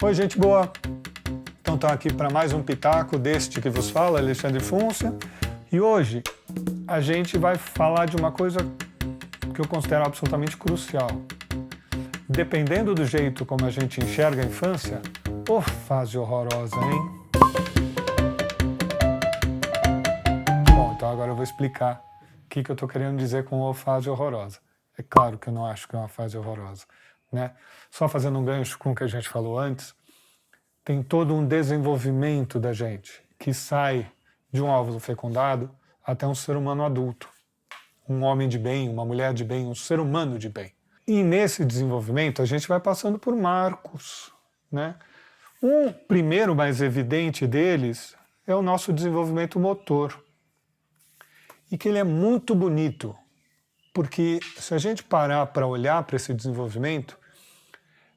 Oi, gente boa! Então estou aqui para mais um Pitaco deste que vos fala, Alexandre Fúncia. E hoje a gente vai falar de uma coisa que eu considero absolutamente crucial. Dependendo do jeito como a gente enxerga a infância, ô fase horrorosa, hein? Bom, então agora eu vou explicar o que eu estou querendo dizer com ô fase horrorosa. É claro que eu não acho que é uma fase horrorosa, né? Só fazendo um gancho com o que a gente falou antes, tem todo um desenvolvimento da gente que sai de um óvulo fecundado até um ser humano adulto. Um homem de bem, uma mulher de bem, um ser humano de bem. E nesse desenvolvimento a gente vai passando por marcos, né? Um primeiro mais evidente deles é o nosso desenvolvimento motor. E que ele é muito bonito, porque se a gente parar para olhar para esse desenvolvimento,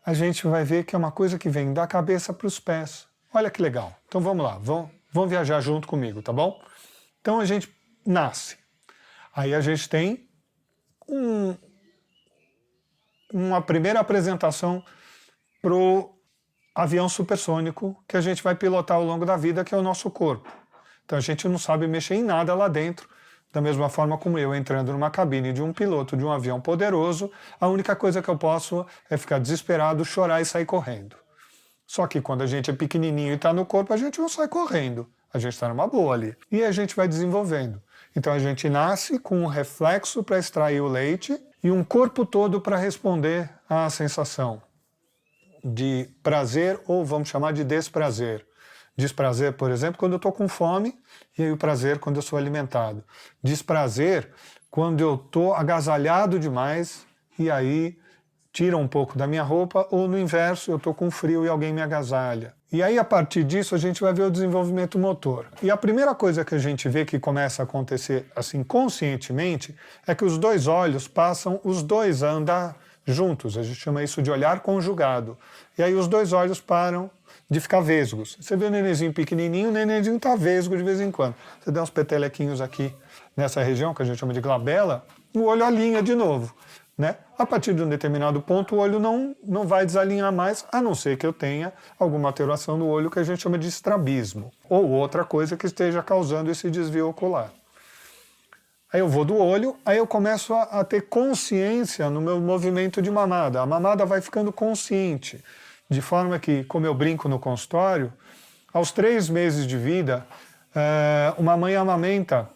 a gente vai ver que é uma coisa que vem da cabeça para os pés. Olha que legal. Então vamos lá, vão viajar junto comigo, tá bom? Então a gente nasce. Aí a gente tem uma primeira apresentação para o avião supersônico que a gente vai pilotar ao longo da vida, que é o nosso corpo. Então a gente não sabe mexer em nada lá dentro, da mesma forma como eu entrando numa cabine de um piloto de um avião poderoso, a única coisa que eu posso é ficar desesperado, chorar e sair correndo. Só que quando a gente é pequenininho e está no corpo, a gente não sai correndo, a gente está numa boa ali. E a gente vai desenvolvendo. Então a gente nasce com um reflexo para extrair o leite e um corpo todo para responder à sensação de prazer ou vamos chamar de desprazer. Desprazer, por exemplo, quando eu estou com fome, e aí o prazer quando eu sou alimentado. Desprazer quando eu estou agasalhado demais e aí tira um pouco da minha roupa, ou no inverso, eu estou com frio e alguém me agasalha. E aí a partir disso a gente vai ver o desenvolvimento motor. E a primeira coisa que a gente vê que começa a acontecer assim conscientemente é que os dois olhos passam os dois a andar juntos, a gente chama isso de olhar conjugado. E aí os dois olhos param de ficar vesgos. Você vê o nenenzinho pequenininho, o nenenzinho está vesgo de vez em quando. Você dá uns petelequinhos aqui nessa região, que a gente chama de glabela, o olho alinha de novo, né? A partir de um determinado ponto, o olho não vai desalinhar mais, a não ser que eu tenha alguma alteração no olho que a gente chama de estrabismo, ou outra coisa que esteja causando esse desvio ocular. Aí eu vou do olho, aí eu começo a ter consciência no meu movimento de mamada. A mamada vai ficando consciente, de forma que, como eu brinco no consultório, aos 3 meses de vida, uma mãe amamenta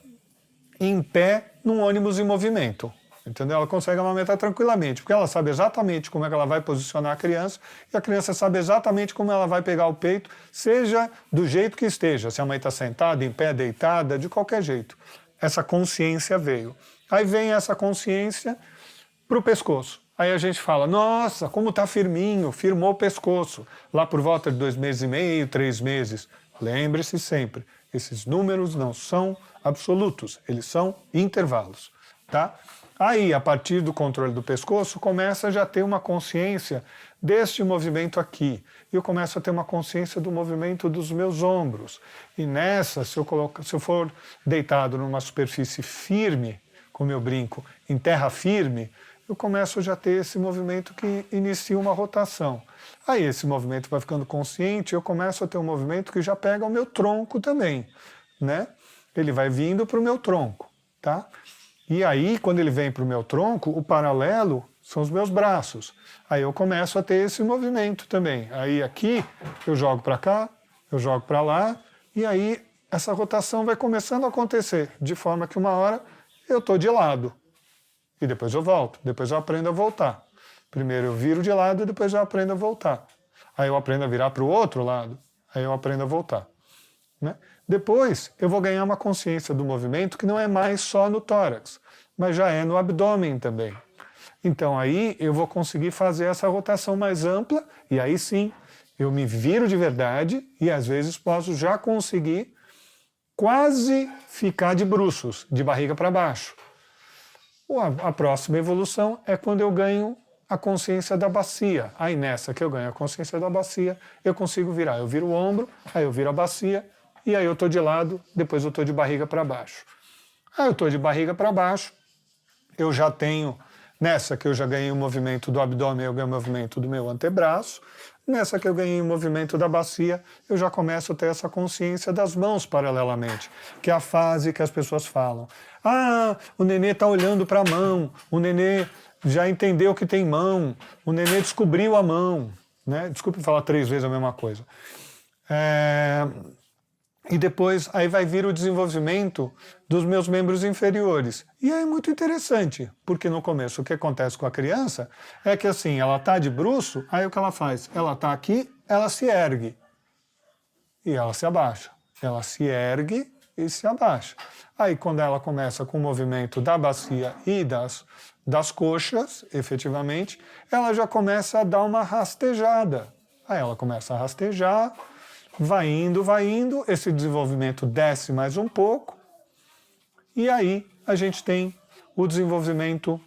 em pé num ônibus em movimento. Entendeu? Ela consegue amamentar tranquilamente, porque ela sabe exatamente como é que ela vai posicionar a criança e a criança sabe exatamente como ela vai pegar o peito, seja do jeito que esteja, se a mãe está sentada, em pé, deitada, de qualquer jeito. Essa consciência veio. Aí vem essa consciência para o pescoço. Aí a gente fala, nossa, como está firminho, firmou o pescoço. Lá por volta de 2 meses e meio, 3 meses. Lembre-se sempre, esses números não são absolutos, eles são intervalos, tá? Aí, a partir do controle do pescoço, começa a já ter uma consciência deste movimento aqui. E eu começo a ter uma consciência do movimento dos meus ombros. E nessa, se eu for deitado numa superfície firme, como eu brinco, em terra firme, eu começo já a ter esse movimento que inicia uma rotação. Aí esse movimento vai ficando consciente, eu começo a ter um movimento que já pega o meu tronco também, né? Ele vai vindo para o meu tronco, tá? E aí, quando ele vem para o meu tronco, o paralelo são os meus braços. Aí eu começo a ter esse movimento também. Aí aqui, eu jogo para cá, eu jogo para lá, e aí essa rotação vai começando a acontecer, de forma que uma hora eu estou de lado. E depois eu volto, depois eu aprendo a voltar. Primeiro eu viro de lado e depois eu aprendo a voltar. Aí eu aprendo a virar para o outro lado, aí eu aprendo a voltar, né? Depois eu vou ganhar uma consciência do movimento que não é mais só no tórax, mas já é no abdômen também. Então aí eu vou conseguir fazer essa rotação mais ampla e aí sim eu me viro de verdade e às vezes posso já conseguir quase ficar de bruços, de barriga para baixo. A próxima evolução é quando eu ganho a consciência da bacia. Aí nessa que eu ganho a consciência da bacia, eu consigo virar. Eu viro o ombro, aí eu viro a bacia, e aí eu estou de lado, depois eu estou de barriga para baixo. Aí eu estou de barriga para baixo, eu já tenho, nessa que eu já ganhei o movimento do abdômen, eu ganho o movimento do meu antebraço, Nessa que eu ganhei o movimento da bacia, eu já começo a ter essa consciência das mãos paralelamente, que é a fase que as pessoas falam. Ah, o nenê está olhando para a mão, o nenê já entendeu que tem mão, o nenê descobriu a mão. Né? Desculpe falar 3 vezes a mesma coisa. E depois aí vai vir o desenvolvimento dos meus membros inferiores. E é muito interessante, porque no começo o que acontece com a criança é que assim, ela está de bruço, aí o que ela faz? Ela está aqui, ela se ergue e ela se abaixa. Ela se ergue e se abaixa. Aí quando ela começa com o movimento da bacia e das coxas, efetivamente, ela já começa a dar uma rastejada. Aí ela começa a rastejar, vai indo, esse desenvolvimento desce mais um pouco, e aí a gente tem o desenvolvimento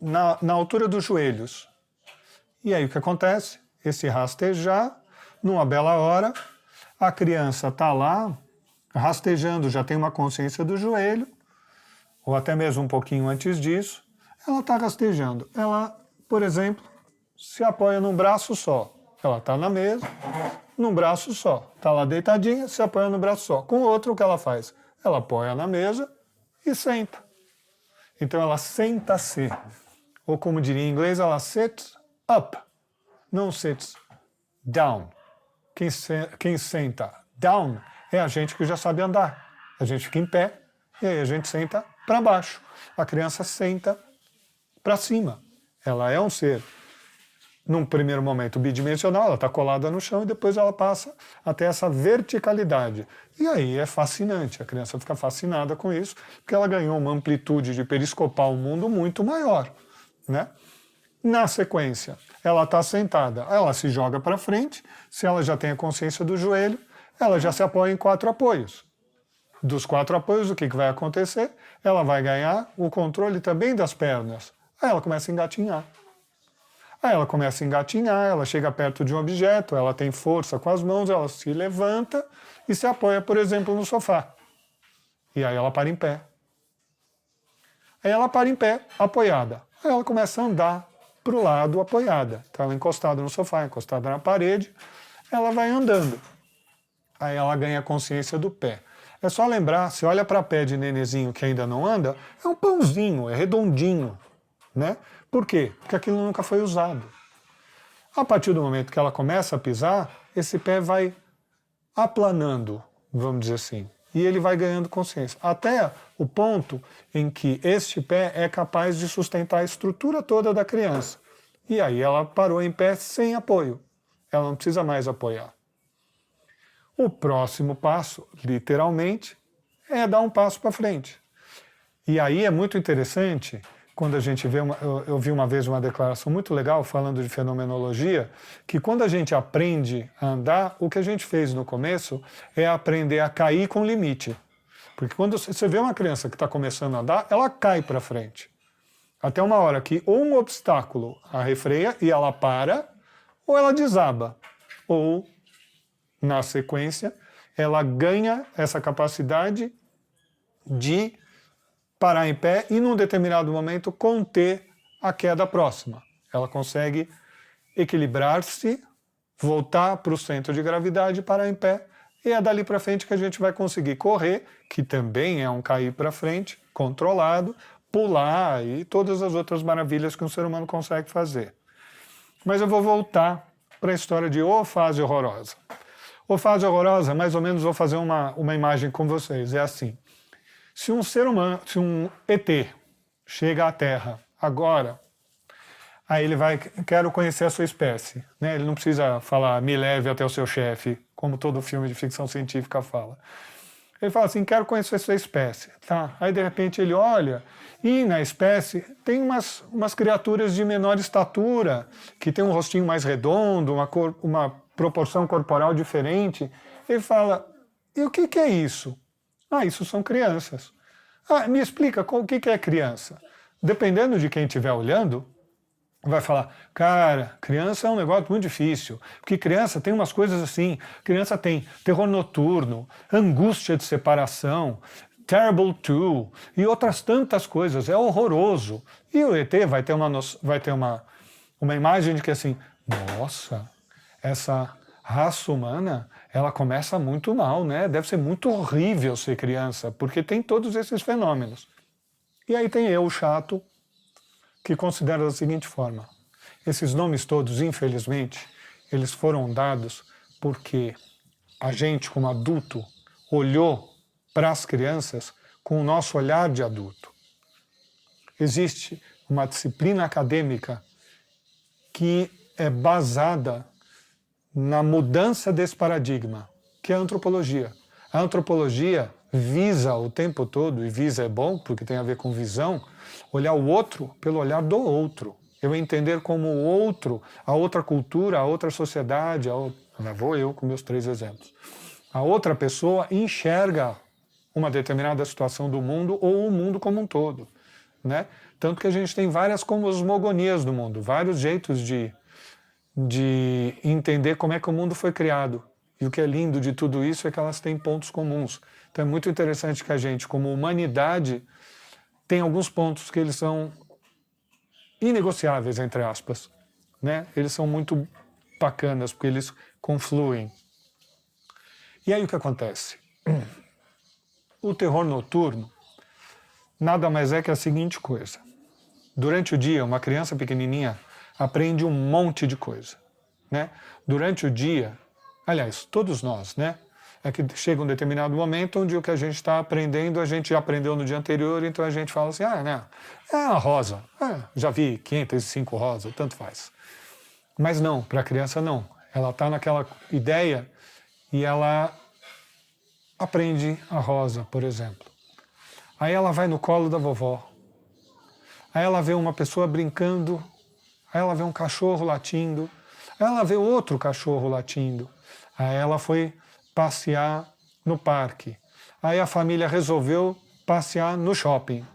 na altura dos joelhos. E aí o que acontece? Esse rastejar, numa bela hora, a criança está lá, rastejando, já tem uma consciência do joelho, ou até mesmo um pouquinho antes disso, ela está rastejando. Ela, por exemplo, se apoia num braço só. Ela está na mesa, num braço só. Está lá deitadinha, se apoia no braço só. Com o outro, o que ela faz? Ela apoia na mesa e senta. Então ela senta-se. Ou como diria em inglês, ela sits up, não sits down. Quem senta down é a gente que já sabe andar. A gente fica em pé e aí a gente senta para baixo. A criança senta para cima. Ela é um ser, num primeiro momento, bidimensional, ela está colada no chão e depois ela passa até essa verticalidade. E aí é fascinante, a criança fica fascinada com isso, porque ela ganhou uma amplitude de periscopar o mundo muito maior. Né? Na sequência, ela está sentada, ela se joga para frente, se ela já tem a consciência do joelho, ela já se apoia em 4 apoios. Dos 4 apoios, o que vai acontecer? Ela vai ganhar o controle também das pernas. Aí ela começa a engatinhar. Aí ela começa a engatinhar, ela chega perto de um objeto, ela tem força com as mãos, ela se levanta e se apoia, por exemplo, no sofá. E aí ela para em pé. Aí ela para em pé, apoiada. Aí ela começa a andar para o lado apoiada. Então ela encostada no sofá, encostada na parede, ela vai andando. Aí ela ganha consciência do pé. É só lembrar, se olha para pé de nenezinho que ainda não anda, é um pãozinho, é redondinho. Né? Por quê? Porque aquilo nunca foi usado. A partir do momento que ela começa a pisar, esse pé vai aplanando, vamos dizer assim, e ele vai ganhando consciência. Até o ponto em que este pé é capaz de sustentar a estrutura toda da criança. E aí ela parou em pé sem apoio. Ela não precisa mais apoiar. O próximo passo, literalmente, é dar um passo para frente. E aí é muito interessante, quando a gente vê, eu vi uma vez uma declaração muito legal falando de fenomenologia, que quando a gente aprende a andar, o que a gente fez no começo é aprender a cair com limite. Porque quando você vê uma criança que está começando a andar, ela cai para frente. Até uma hora que ou um obstáculo a refreia e ela para, ou ela desaba. Ou, na sequência, ela ganha essa capacidade de parar em pé e, num determinado momento, conter a queda próxima. Ela consegue equilibrar-se, voltar para o centro de gravidade, parar em pé, e é dali para frente que a gente vai conseguir correr, que também é um cair para frente, controlado, pular e todas as outras maravilhas que um ser humano consegue fazer. Mas eu vou voltar para a história de O Fase Horrorosa. O Fase Horrorosa, mais ou menos, vou fazer uma imagem com vocês. É assim. Se um ser humano, se um ET chega à Terra agora, aí ele vai, quero conhecer a sua espécie. Né? Ele não precisa falar, me leve até o seu chefe, como todo filme de ficção científica fala. Ele fala assim, quero conhecer a sua espécie. Tá? Aí, de repente, ele olha e na espécie tem umas criaturas de menor estatura, que tem um rostinho mais redondo, uma proporção corporal diferente. Ele fala, e o que é isso? Ah, isso são crianças. Ah, me explica, o que é criança? Dependendo de quem estiver olhando, vai falar, cara, criança é um negócio muito difícil, porque criança tem umas coisas assim, criança tem terror noturno, angústia de separação, Terrible 2 e outras tantas coisas, é horroroso. E o ET vai ter uma imagem de que assim, Nossa, essa raça humana, ela começa muito mal, né? Deve ser muito horrível ser criança, porque tem todos esses fenômenos. E aí tem eu, o chato, que considera da seguinte forma: esses nomes todos, infelizmente, eles foram dados porque a gente, como adulto, olhou para as crianças com o nosso olhar de adulto. Existe uma disciplina acadêmica que é basada na mudança desse paradigma, que é a antropologia. A antropologia visa o tempo todo, e visa é bom, porque tem a ver com visão, olhar o outro pelo olhar do outro. Eu entender como o outro, a outra cultura, a outra sociedade, lá vou eu com meus 3 exemplos. A outra pessoa enxerga uma determinada situação do mundo ou o mundo como um todo, né? Tanto que a gente tem várias cosmogonias do mundo, vários jeitos de entender como é que o mundo foi criado. E o que é lindo de tudo isso é que elas têm pontos comuns. Então é muito interessante que a gente, como humanidade, tem alguns pontos que eles são inegociáveis, entre aspas, né? Eles são muito bacanas, porque eles confluem. E aí o que acontece? O terror noturno nada mais é que a seguinte coisa. Durante o dia, uma criança pequenininha aprende um monte de coisa, né? Durante o dia, aliás, todos nós, né? É que chega um determinado momento onde o que a gente está aprendendo, a gente já aprendeu no dia anterior, então a gente fala assim, né? É a rosa, já vi 505 rosas, tanto faz. Mas não, para a criança não. Ela está naquela ideia e ela aprende a rosa, por exemplo. Aí ela vai no colo da vovó. Aí ela vê uma pessoa brincando. Aí ela vê um cachorro latindo. Aí ela vê outro cachorro latindo. Aí ela foi passear no parque. Aí a família resolveu passear no shopping.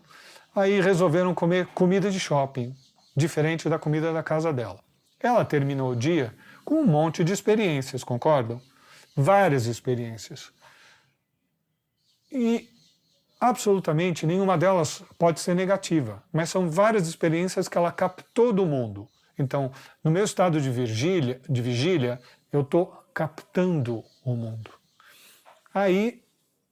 Aí resolveram comer comida de shopping, diferente da comida da casa dela. Ela terminou o dia com um monte de experiências, concordam? Várias experiências. E absolutamente nenhuma delas pode ser negativa, mas são várias experiências que ela captou do mundo. Então, no meu estado de vigília, eu estou captando o mundo. Aí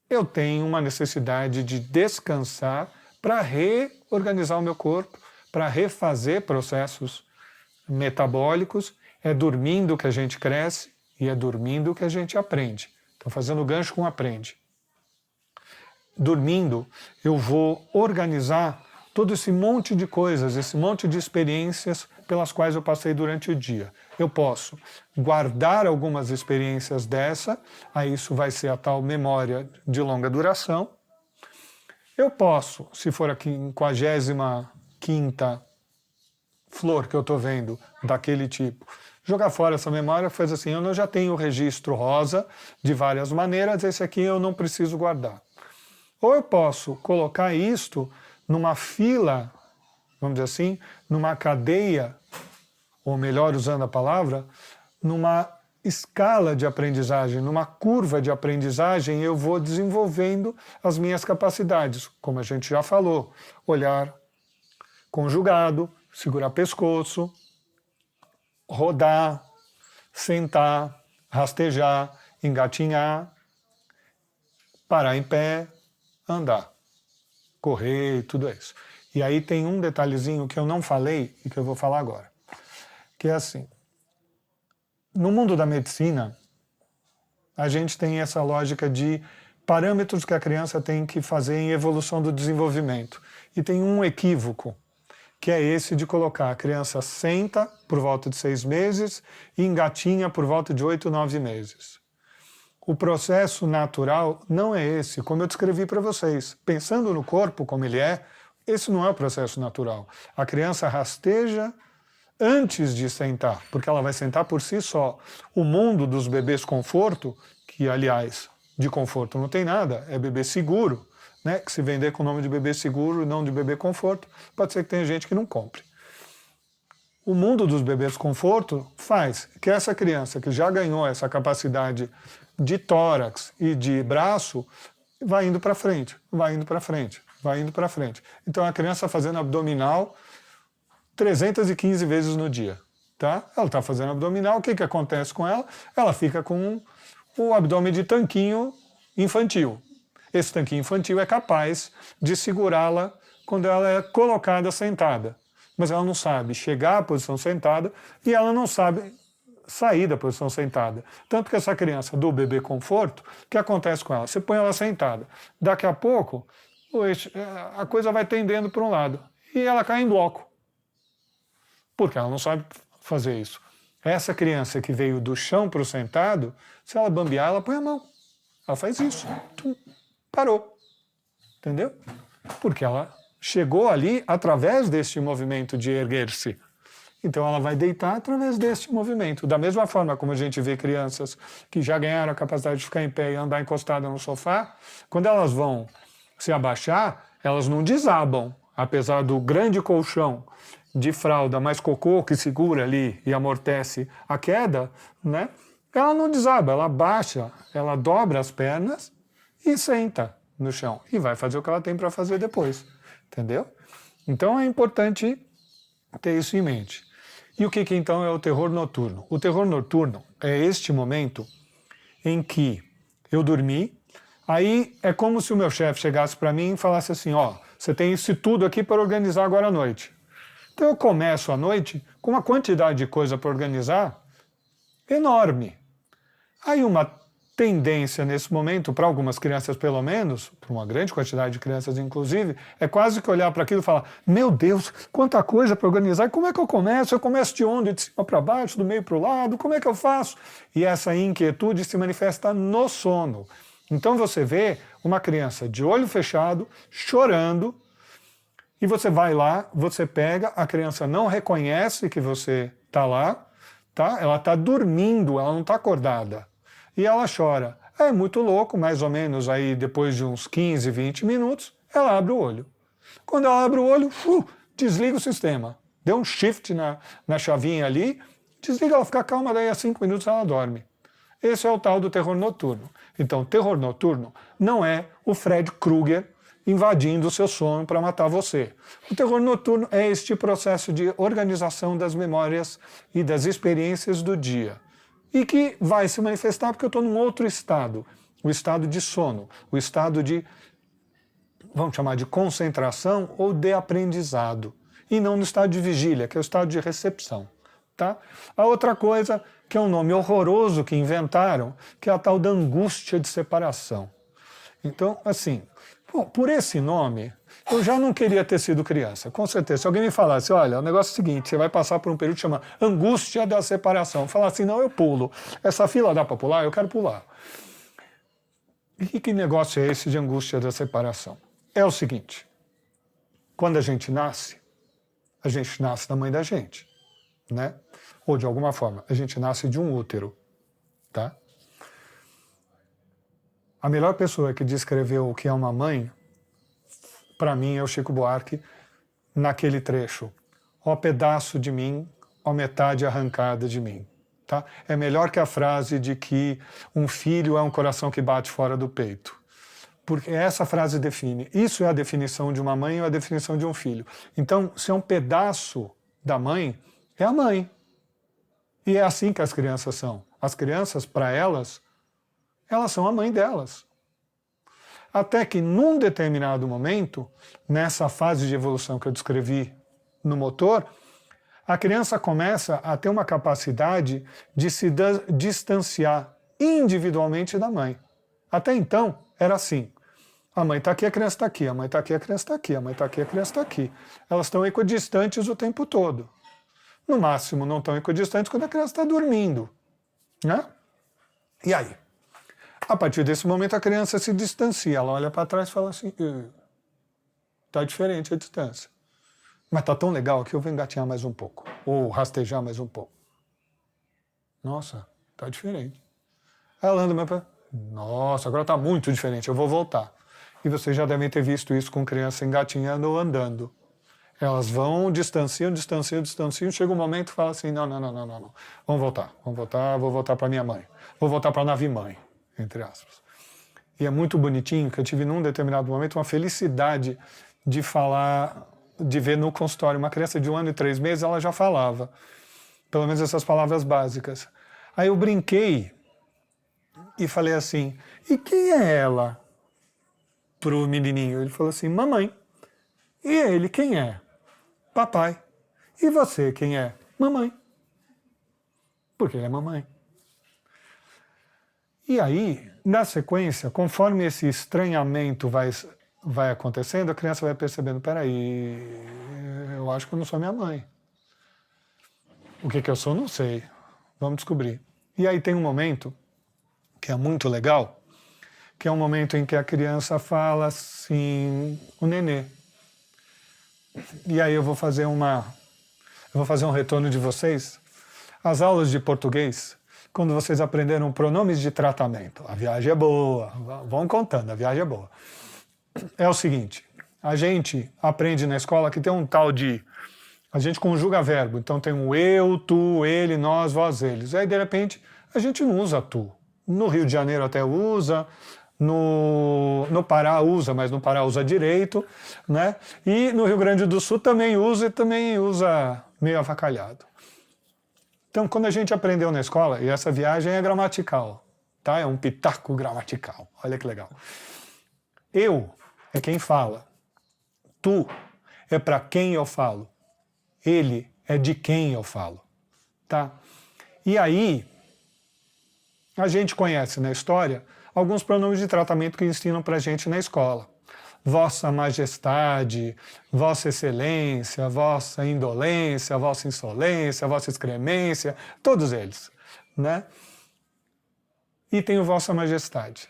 eu tenho uma necessidade de descansar para reorganizar o meu corpo, para refazer processos metabólicos. É dormindo que a gente cresce e é dormindo que a gente aprende. Então, fazendo gancho com aprende. Dormindo, eu vou organizar todo esse monte de coisas, esse monte de experiências pelas quais eu passei durante o dia. Eu posso guardar algumas experiências dessa, aí isso vai ser a tal memória de longa duração. Eu posso, se for a 55ª flor que eu estou vendo daquele tipo, jogar fora essa memória, faz assim, eu já tenho o registro rosa de várias maneiras, esse aqui eu não preciso guardar. Ou eu posso colocar isto numa fila, vamos dizer assim, numa cadeia, ou melhor usando a palavra, numa escala de aprendizagem, numa curva de aprendizagem, eu vou desenvolvendo as minhas capacidades, como a gente já falou, olhar conjugado, segurar pescoço, rodar, sentar, rastejar, engatinhar, parar em pé, andar, correr e tudo isso. E aí tem um detalhezinho que eu não falei e que eu vou falar agora, que é assim, no mundo da medicina, a gente tem essa lógica de parâmetros que a criança tem que fazer em evolução do desenvolvimento. E tem um equívoco, que é esse de colocar a criança senta por volta de 6 meses e engatinha por volta de 8, 9 meses. O processo natural não é esse, como eu descrevi para vocês. Pensando no corpo como ele é, esse não é o processo natural. A criança rasteja antes de sentar, porque ela vai sentar por si só. O mundo dos bebês conforto, que aliás de conforto não tem nada, é bebê seguro, né? Que se vender com o nome de bebê seguro e não de bebê conforto, pode ser que tenha gente que não compre. O mundo dos bebês conforto faz que essa criança que já ganhou essa capacidade de tórax e de braço vai indo para frente, vai indo para frente, vai indo para frente. Então a criança fazendo abdominal 315 vezes no dia. tá? Ela está fazendo abdominal, o que acontece com ela? Ela fica com o abdômen de tanquinho infantil. Esse tanquinho infantil é capaz de segurá-la quando ela é colocada sentada. Mas ela não sabe chegar à posição sentada e ela não sabe sair da posição sentada. Tanto que essa criança do bebê conforto, o que acontece com ela? Você põe ela sentada. Daqui a pouco, a coisa vai tendendo para um lado e ela cai em bloco. Porque ela não sabe fazer isso. Essa criança que veio do chão para o sentado, se ela bambear, ela põe a mão. Ela faz isso. Parou. Entendeu? Porque ela chegou ali através deste movimento de erguer-se. Então ela vai deitar através deste movimento. Da mesma forma como a gente vê crianças que já ganharam a capacidade de ficar em pé e andar encostada no sofá, quando elas vão se abaixar, elas não desabam, apesar do grande colchão de fralda mais cocô que segura ali e amortece a queda, né? Ela não desaba, ela abaixa, ela dobra as pernas e senta no chão. E vai fazer o que ela tem para fazer depois, entendeu? Então é importante ter isso em mente. E o que então é o terror noturno? O terror noturno é este momento em que eu dormi, aí é como se o meu chefe chegasse para mim e falasse assim, ó, você tem isso tudo aqui para organizar agora à noite. Então eu começo à noite com uma quantidade de coisa para organizar enorme. Aí uma tendência nesse momento, para algumas crianças pelo menos, para uma grande quantidade de crianças inclusive, é quase que olhar para aquilo e falar, meu Deus, quanta coisa para organizar, como é que eu começo? Eu começo de onde? De cima para baixo, do meio para o lado, como é que eu faço? E essa inquietude se manifesta no sono. Então você vê uma criança de olho fechado, chorando, e você vai lá, você pega, a criança não reconhece que você está lá, tá? Ela está dormindo, ela não está acordada. E ela chora. É muito louco, mais ou menos aí depois de uns 15, 20 minutos, ela abre o olho. Quando ela abre o olho, desliga o sistema. Deu um shift na chavinha ali, desliga, ela fica calma, daí a 5 minutos ela dorme. Esse é o tal do terror noturno. Então, terror noturno não é o Fred Krueger invadindo o seu sono para matar você. O terror noturno é este processo de organização das memórias e das experiências do dia. E que vai se manifestar porque eu estou num outro estado, o estado de sono, o estado de, vamos chamar de concentração ou de aprendizado, e não no estado de vigília, que é o estado de recepção. Tá? A outra coisa, que é um nome horroroso que inventaram, que é a tal da angústia de separação. Então, assim, por esse nome, eu já não queria ter sido criança, com certeza. Se alguém me falasse, olha, o negócio é o seguinte, você vai passar por um período que chama angústia da separação. Eu falasse assim, não, eu pulo. Essa fila dá para pular? Eu quero pular. E que negócio é esse de angústia da separação? É o seguinte, quando a gente nasce da mãe da gente, né? Ou de alguma forma, a gente nasce de um útero, tá? A melhor pessoa que descreveu o que é uma mãe, para mim, é o Chico Buarque, naquele trecho. Ó pedaço de mim, ó metade arrancada de mim. Tá? É melhor que a frase de que um filho é um coração que bate fora do peito. Porque essa frase define. Isso é a definição de uma mãe ou a definição de um filho. Então, se é um pedaço da mãe, é a mãe. E é assim que as crianças são. As crianças, para elas são a mãe delas. Até que, num determinado momento, nessa fase de evolução que eu descrevi no motor, a criança começa a ter uma capacidade de se distanciar individualmente da mãe. Até então, era assim. A mãe está aqui, a criança está aqui, a mãe está aqui, a criança está aqui, a mãe está aqui, a criança está aqui. Elas estão equidistantes o tempo todo. No máximo, não estão equidistantes quando a criança está dormindo, né? E aí? A partir desse momento, a criança se distancia. Ela olha para trás e fala assim, está diferente a distância. Mas está tão legal que eu vou engatinhar mais um pouco. Ou rastejar mais um pouco. Nossa, está diferente. Ela anda mais para... Nossa, agora está muito diferente, eu vou voltar. E vocês já devem ter visto isso com criança engatinhando ou andando. Elas vão, distanciam, chega um momento e fala assim, não. Vamos voltar, vou voltar para minha mãe. Vou voltar para a nave-mãe, entre aspas. E é muito bonitinho que eu tive num determinado momento uma felicidade de falar, de ver no consultório uma criança de 1 ano e 3 meses, ela já falava. Pelo menos essas palavras básicas. Aí eu brinquei e falei assim, e quem é ela? Pro menininho. Ele falou assim, mamãe. E ele, quem é? Papai. E você, quem é? Mamãe. Porque ele é mamãe. E aí, na sequência, conforme esse estranhamento vai acontecendo, a criança vai percebendo, peraí, eu acho que eu não sou minha mãe. O que eu sou, não sei. Vamos descobrir. E aí tem um momento que é muito legal, que é um momento em que a criança fala assim, o nenê. E aí eu vou fazer um retorno de vocês. As aulas de português, quando vocês aprenderam pronomes de tratamento, a viagem é boa, vão contando, a viagem é boa. É o seguinte, a gente aprende na escola que tem um tal de... A gente conjuga verbo, então tem o eu, tu, ele, nós, vós, eles. Aí, de repente, a gente não usa tu. No Rio de Janeiro até usa, no Pará usa, mas no Pará usa direito, né? E no Rio Grande do Sul também usa, e também usa meio avacalhado. Então, quando a gente aprendeu na escola, e essa viagem é gramatical, tá? É um pitaco gramatical, olha que legal. Eu é quem fala, tu é para quem eu falo, ele é de quem eu falo, tá? E aí, a gente conhece na história alguns pronomes de tratamento que ensinam para a gente na escola. Vossa Majestade, Vossa Excelência, Vossa Indolência, Vossa Insolência, Vossa Excremência, todos eles, né? E tem o Vossa Majestade.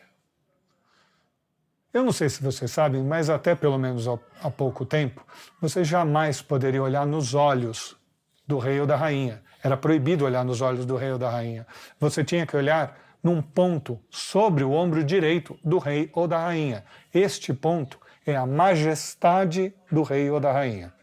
Eu não sei se vocês sabem, mas até pelo menos há pouco tempo, vocês jamais poderiam olhar nos olhos do rei ou da rainha. Era proibido olhar nos olhos do rei ou da rainha. Você tinha que olhar num ponto sobre o ombro direito do rei ou da rainha. Este ponto é a majestade do rei ou da rainha.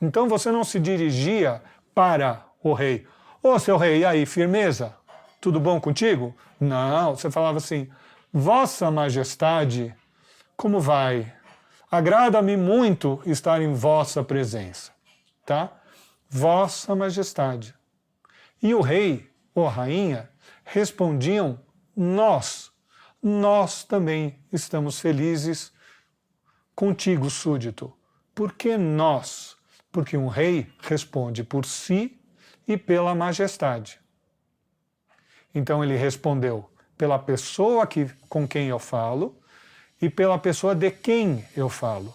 Então você não se dirigia para o rei. Ô, seu rei, e aí, firmeza? Tudo bom contigo? Não, você falava assim, Vossa Majestade, como vai? Agrada-me muito estar em vossa presença, tá? Vossa Majestade. E o rei ou a rainha respondiam, nós também estamos felizes contigo, súdito. Por que nós? Porque um rei responde por si e pela majestade. Então ele respondeu pela pessoa com quem eu falo e pela pessoa de quem eu falo.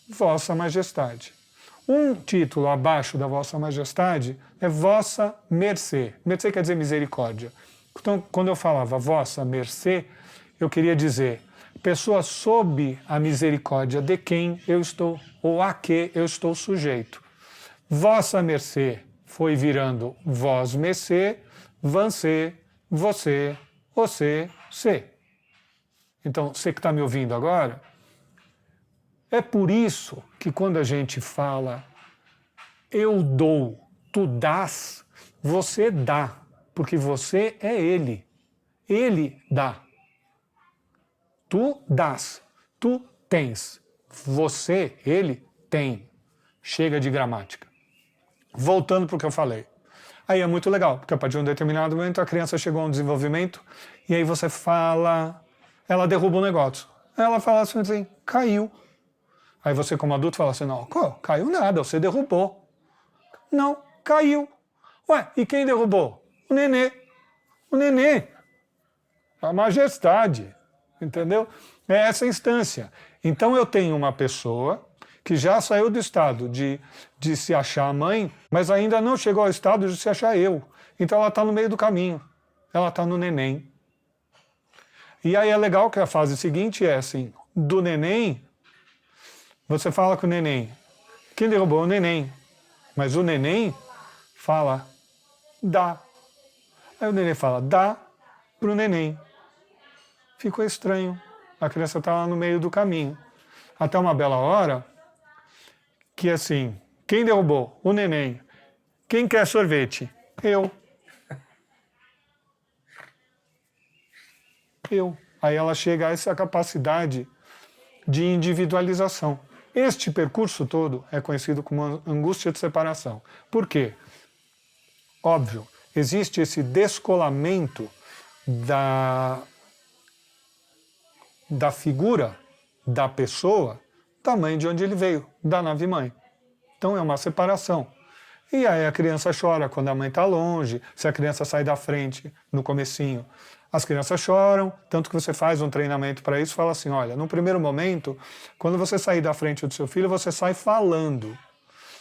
Vossa Majestade. Um título abaixo da Vossa Majestade é Vossa Mercê. Mercê quer dizer misericórdia. Então, quando eu falava Vossa Mercê, eu queria dizer pessoa sob a misericórdia de quem eu estou, ou a que eu estou sujeito. Vossa Mercê foi virando Vós Mercê, Vancê, Você, se. Então, você que está me ouvindo agora, é por isso que quando a gente fala eu dou, tu dás, você dá, porque você é ele. Ele dá. Tu dás, tu tens. Você, ele, tem. Chega de gramática. Voltando para o que eu falei. Aí é muito legal, porque a partir de um determinado momento a criança chegou a um desenvolvimento e aí você fala, ela derruba um negócio. Ela fala assim, caiu. Aí você como adulto fala assim, não, caiu nada, você derrubou. Não, caiu. Ué, e quem derrubou? O nenê. O nenê. A majestade. Entendeu? É essa instância. Então eu tenho uma pessoa que já saiu do estado de se achar mãe, mas ainda não chegou ao estado de se achar eu. Então ela está no meio do caminho. Ela está no neném. E aí é legal que a fase seguinte é assim, do neném, você fala com o neném. Quem derrubou? O neném. Mas o neném fala, dá. Aí o neném fala, dá pro neném. Ficou estranho. A criança está lá no meio do caminho. Até uma bela hora, que assim, quem derrubou? O neném. Quem quer sorvete? Eu. Eu. Aí ela chega a essa capacidade de individualização. Este percurso todo é conhecido como angústia de separação. Por quê? óbvio, existe esse descolamento da figura da pessoa da mãe de onde ele veio, da nave-mãe. Então é uma separação. E aí a criança chora quando a mãe está longe, se a criança sai da frente no comecinho. As crianças choram, tanto que você faz um treinamento para isso, fala assim, olha, no primeiro momento, quando você sair da frente do seu filho, você sai falando.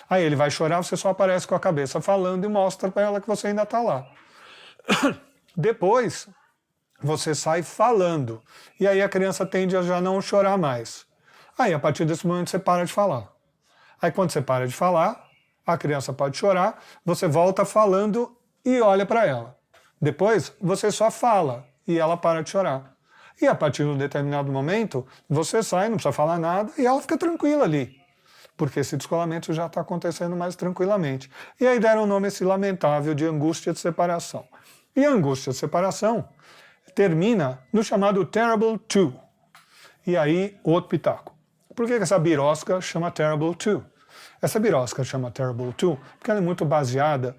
Aí ele vai chorar, você só aparece com a cabeça falando e mostra para ela que você ainda está lá. Depois, você sai falando, e aí a criança tende a já não chorar mais. Aí, a partir desse momento, você para de falar. Aí, quando você para de falar, a criança pode chorar, você volta falando e olha para ela. Depois, você só fala e ela para de chorar. E a partir de um determinado momento, você sai, não precisa falar nada, e ela fica tranquila ali. Porque esse descolamento já está acontecendo mais tranquilamente. E aí deram o nome a esse lamentável de angústia de separação. E a angústia de separação termina no chamado Terrible Two. E aí, outro pitaco. Por que essa birosca chama Terrible Two? Essa birosca chama Terrible Two porque ela é muito baseada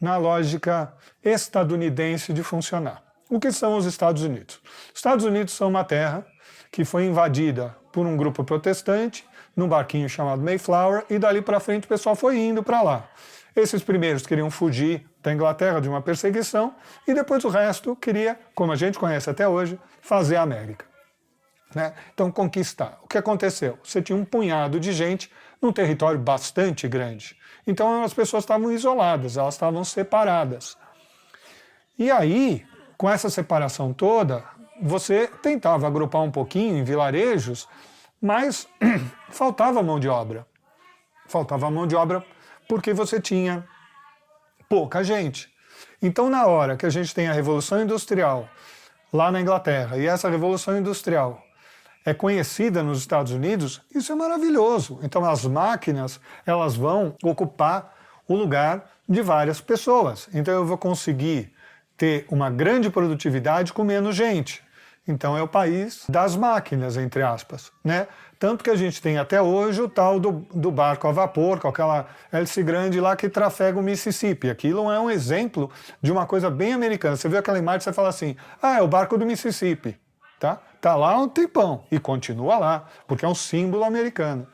na lógica estadunidense de funcionar. O que são os Estados Unidos? Os Estados Unidos são uma terra que foi invadida por um grupo protestante num barquinho chamado Mayflower, e dali para frente o pessoal foi indo para lá. Esses primeiros queriam fugir da Inglaterra de uma perseguição, e depois o resto queria, como a gente conhece até hoje, fazer a América. Né? Então, conquistar. O que aconteceu? Você tinha um punhado de gente num território bastante grande. Então, as pessoas estavam isoladas, elas estavam separadas. E aí, com essa separação toda, você tentava agrupar um pouquinho em vilarejos, mas faltava mão de obra. Faltava mão de obra porque você tinha pouca gente. Então, na hora que a gente tem a Revolução Industrial lá na Inglaterra, e essa Revolução Industrial é conhecida nos Estados Unidos, isso é maravilhoso. Então, as máquinas, elas vão ocupar o lugar de várias pessoas. Então, eu vou conseguir ter uma grande produtividade com menos gente. Então é o país das máquinas, entre aspas, né? Tanto que a gente tem até hoje o tal do barco a vapor, com aquela hélice grande lá que trafega o Mississippi. Aquilo é um exemplo de uma coisa bem americana. Você vê aquela imagem e você fala assim, é o barco do Mississippi, tá? Tá lá há um tempão e continua lá, porque é um símbolo americano.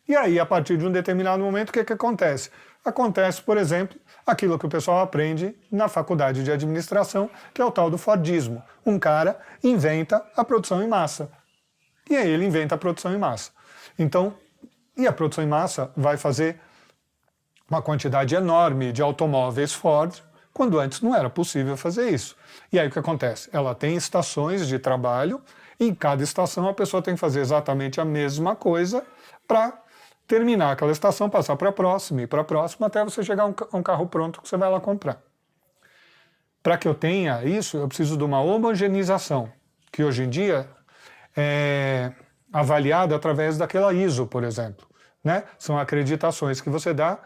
E aí, a partir de um determinado momento, o que acontece? Acontece, por exemplo, aquilo que o pessoal aprende na faculdade de administração, que é o tal do Fordismo. Um cara inventa a produção em massa. E aí ele inventa a produção em massa. Então, e a produção em massa vai fazer uma quantidade enorme de automóveis Ford, quando antes não era possível fazer isso. E aí o que acontece? Ela tem estações de trabalho, e em cada estação a pessoa tem que fazer exatamente a mesma coisa para terminar aquela estação, passar para a próxima e para a próxima, até você chegar a um carro pronto que você vai lá comprar. Para que eu tenha isso, eu preciso de uma homogeneização, que hoje em dia é avaliada através daquela ISO, por exemplo. Né? São acreditações que você dá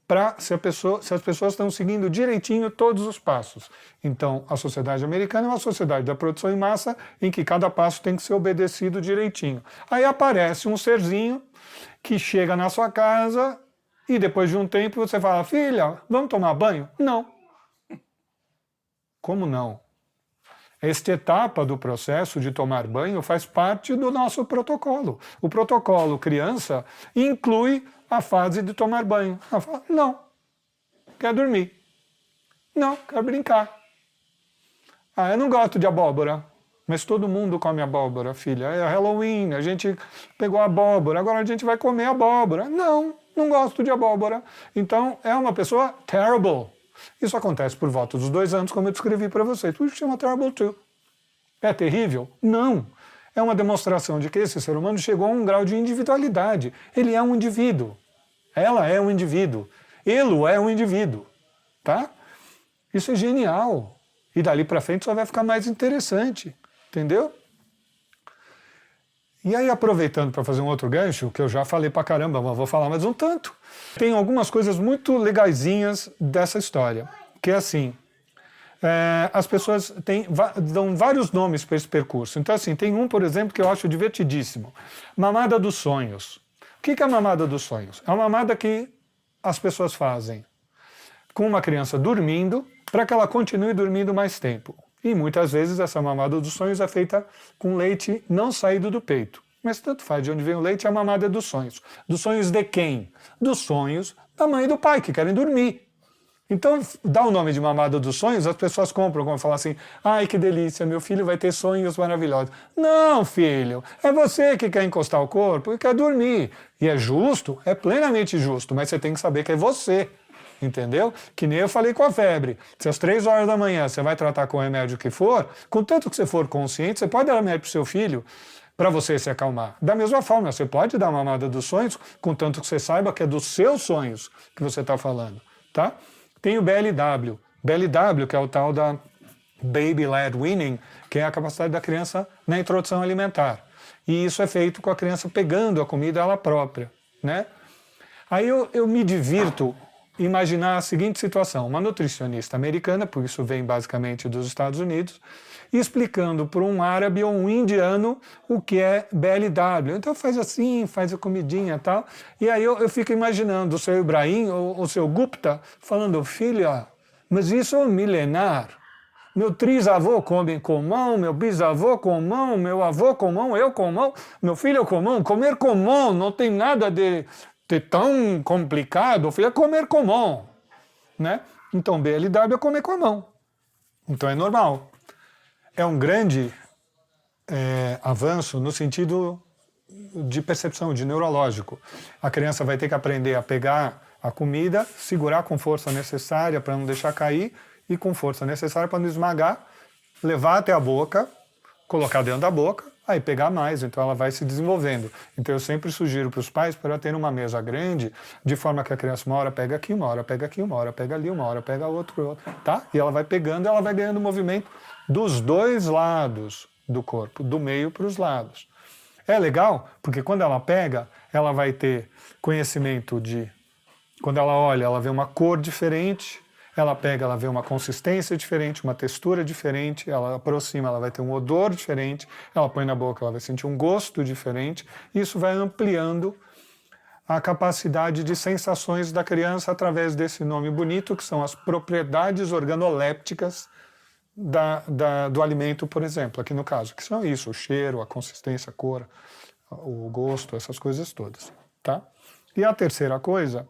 para se as pessoas estão seguindo direitinho todos os passos. Então, a sociedade americana é uma sociedade da produção em massa em que cada passo tem que ser obedecido direitinho. Aí aparece um serzinho que chega na sua casa e depois de um tempo você fala, filha, vamos tomar banho? Não. Como não? Esta etapa do processo de tomar banho faz parte do nosso protocolo. O protocolo criança inclui a fase de tomar banho. Ela fala, não, quer dormir. Não, quer brincar. Eu não gosto de abóbora. Mas todo mundo come abóbora, filha. É Halloween, a gente pegou abóbora, agora a gente vai comer abóbora. Não, não gosto de abóbora. Então, é uma pessoa terrible. Isso acontece por volta dos 2 anos, como eu descrevi para vocês. Por isso chama Terrible Two. É terrível? Não. É uma demonstração de que esse ser humano chegou a um grau de individualidade. Ele é um indivíduo. Ela é um indivíduo. Ele é um indivíduo. Tá? Isso é genial. E dali para frente só vai ficar mais interessante. Entendeu? E aí, aproveitando para fazer um outro gancho, que eu já falei pra caramba, mas vou falar mais um tanto. Tem algumas coisas muito legaisinhas dessa história, que é assim, as pessoas dão vários nomes para esse percurso. Então assim, tem um, por exemplo, que eu acho divertidíssimo. Mamada dos sonhos. O que é a mamada dos sonhos? É uma mamada que as pessoas fazem com uma criança dormindo para que ela continue dormindo mais tempo. E muitas vezes essa mamada dos sonhos é feita com leite não saído do peito. Mas tanto faz de onde vem o leite, a mamada é dos sonhos. Dos sonhos de quem? Dos sonhos da mãe e do pai, que querem dormir. Então, dá o nome de mamada dos sonhos, as pessoas compram, como falar assim, ai que delícia, meu filho vai ter sonhos maravilhosos. Não, filho, é você que quer encostar o corpo e quer dormir. E é justo, é plenamente justo, mas você tem que saber que é você. Entendeu? Que nem eu falei com a febre. Se às 3 horas da manhã você vai tratar com o remédio que for, contanto que você for consciente, você pode dar remédio para o seu filho para você se acalmar. Da mesma forma, você pode dar mamada dos sonhos, contanto que você saiba que é dos seus sonhos que você está falando. Tá? Tem o BLW. BLW, que é o tal da Baby Led Weaning, que é a capacidade da criança na introdução alimentar. E isso é feito com a criança pegando a comida ela própria. Né? Aí eu me divirto imaginar a seguinte situação, uma nutricionista americana, por isso vem basicamente dos Estados Unidos, explicando para um árabe ou um indiano o que é BLW. Então faz assim, faz a comidinha e tal. E aí eu fico imaginando o seu Ibrahim ou o seu Gupta falando, filha, mas isso é milenar. Meu trisavô come com mão, meu bisavô com mão, meu avô com mão, eu com mão, meu filho com mão. Comer com mão não tem nada de tão complicado, o filho é comer com mão, né? Então BLW é comer com a mão. Então é normal. É um grande avanço no sentido de percepção, de neurológico. A criança vai ter que aprender a pegar a comida, segurar com força necessária para não deixar cair e com força necessária para não esmagar, levar até a boca, colocar dentro da boca, aí pegar mais, então ela vai se desenvolvendo. Então eu sempre sugiro para os pais para ter uma mesa grande, de forma que a criança uma hora pega aqui, uma hora pega aqui, uma hora pega ali, uma hora pega outro, tá? E ela vai pegando, ela vai ganhando movimento dos dois lados do corpo, do meio para os lados. É legal, porque quando ela pega, ela vai ter conhecimento de... Quando ela olha, ela vê uma cor diferente, ela pega, ela vê uma consistência diferente, uma textura diferente, ela aproxima, ela vai ter um odor diferente, ela põe na boca, ela vai sentir um gosto diferente, e isso vai ampliando a capacidade de sensações da criança através desse nome bonito, que são as propriedades organolépticas do alimento, por exemplo, aqui no caso, que são isso, o cheiro, a consistência, a cor, o gosto, essas coisas todas. Tá? E a terceira coisa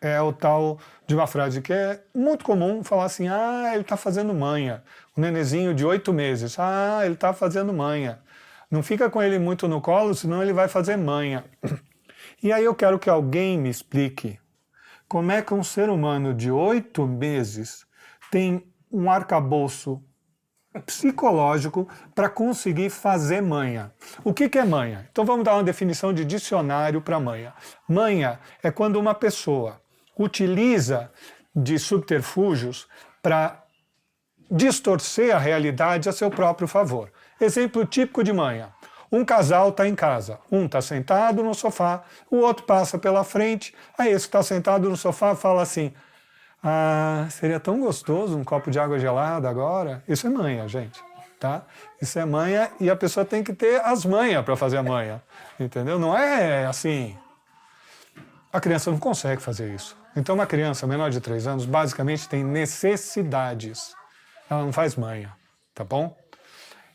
é o tal de uma frase que é muito comum falar assim, ah, ele está fazendo manha. O nenezinho de 8 meses, ah, ele está fazendo manha. Não fica com ele muito no colo, senão ele vai fazer manha. E aí eu quero que alguém me explique como é que um ser humano de 8 meses tem um arcabouço psicológico para conseguir fazer manha. O que é manha? Então vamos dar uma definição de dicionário para manha. Manha é quando uma pessoa utiliza de subterfúgios para distorcer a realidade a seu próprio favor. Exemplo típico de manha. Um casal está em casa, um está sentado no sofá, o outro passa pela frente, aí esse que está sentado no sofá fala assim, ah, seria tão gostoso um copo de água gelada agora. Isso é manha, gente. Tá? Isso é manha e a pessoa tem que ter as manhas para fazer a manha. Entendeu? Não é assim... A criança não consegue fazer isso. Então uma criança menor de 3 anos basicamente tem necessidades. Ela não faz manha, tá bom?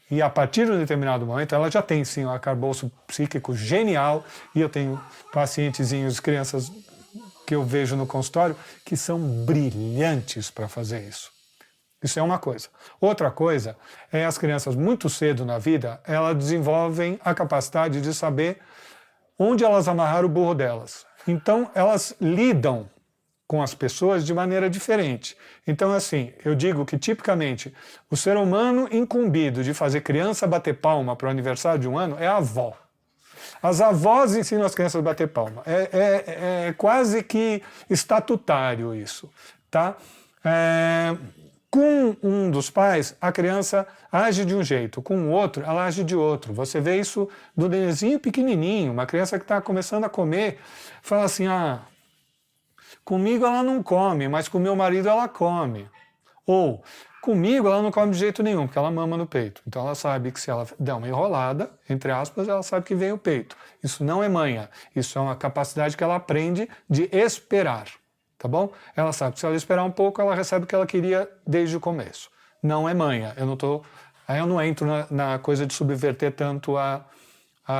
E a partir de um determinado momento ela já tem sim um arcabouço psíquico genial, e eu tenho pacientezinhos, crianças que eu vejo no consultório que são brilhantes para fazer isso. Isso é uma coisa. Outra coisa é as crianças muito cedo na vida, elas desenvolvem a capacidade de saber onde elas amarraram o burro delas. Então elas lidam com as pessoas de maneira diferente. Então assim, eu digo que tipicamente o ser humano incumbido de fazer criança bater palma para o aniversário de 1 ano é a avó. As avós ensinam as crianças a bater palma. É quase que estatutário isso. Tá? Com um dos pais, a criança age de um jeito, com o outro, ela age de outro. Você vê isso do nenenzinho pequenininho, uma criança que está começando a comer, fala assim, ah, comigo ela não come, mas com meu marido ela come. Ou, comigo ela não come de jeito nenhum, porque ela mama no peito. Então ela sabe que se ela der uma enrolada, entre aspas, ela sabe que vem o peito. Isso não é manha, isso é uma capacidade que ela aprende de esperar. tá bom? Ela sabe que se ela esperar um pouco, ela recebe o que ela queria desde o começo. Não é manha, aí eu não entro na coisa de subverter tanto a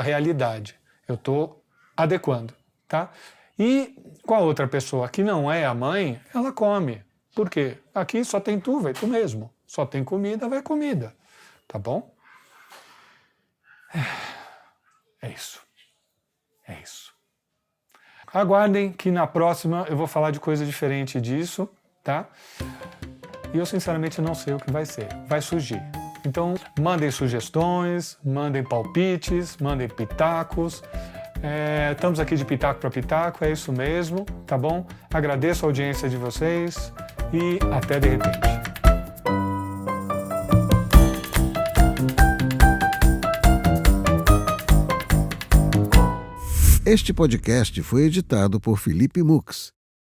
realidade. Eu estou adequando, tá? E com a outra pessoa que não é a mãe, ela come. Por quê? Aqui só tem tu, vai tu mesmo. Só tem comida, vai comida. Tá bom? É isso. É isso. Aguardem que na próxima eu vou falar de coisa diferente disso, tá? E eu sinceramente não sei o que vai ser. Vai surgir. Então, mandem sugestões, mandem palpites, mandem pitacos. Estamos aqui de pitaco para pitaco, é isso mesmo, tá bom? Agradeço a audiência de vocês e até de repente. Este podcast foi editado por Felipe Mux.